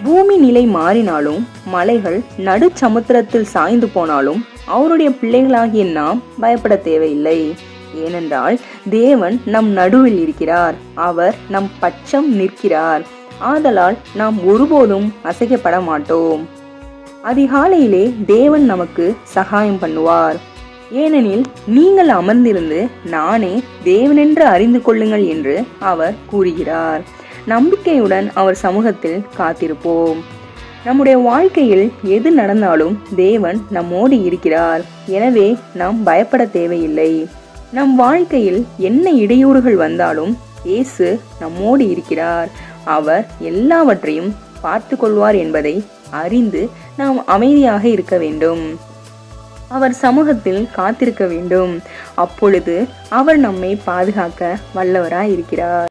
பூமி நிலை மாறினாலும், மலைகள் நடு சமுத்திரத்தில் சாய்ந்து போனாலும் அவருடைய பிள்ளைகளாகிய நாம் பயப்பட தேவையில்லை. ஏனென்றால் தேவன் நம் நடுவில் இருக்கிறார். அவர் நம் பட்சம் நிற்கிறார். ஆதலால் நாம் ஒருபோதும் அசைக்கப்பட மாட்டோம். அதிகாலையிலே தேவன் நமக்கு சகாயம் பண்ணுவார். ஏனெனில் நீங்கள் அமர்ந்திருந்து நானே தேவனென்று அறிந்து கொள்ளுங்கள் என்று அவர் கூறுகிறார். நம்பிக்கையுடன் அவர் சமூகத்தில் காத்திருப்போம். நம்முடைய வாழ்க்கையில் எது நடந்தாலும் தேவன் நம்மோடு இருக்கிறார். எனவே நாம் பயப்பட தேவையில்லை. நம் வாழ்க்கையில் என்ன இடையூறுகள் வந்தாலும் இயேசு நம்மோடு இருக்கிறார். அவர் எல்லாவற்றையும் பார்த்து கொள்வார் என்பதை அறிந்து நாம் அமைதியாக இருக்க வேண்டும். அவர் சமூகத்தில் காத்திருக்க வேண்டும். அப்பொழுது அவர் நம்மை பாதுகாக்க வல்லவராய் இருக்கிறார்.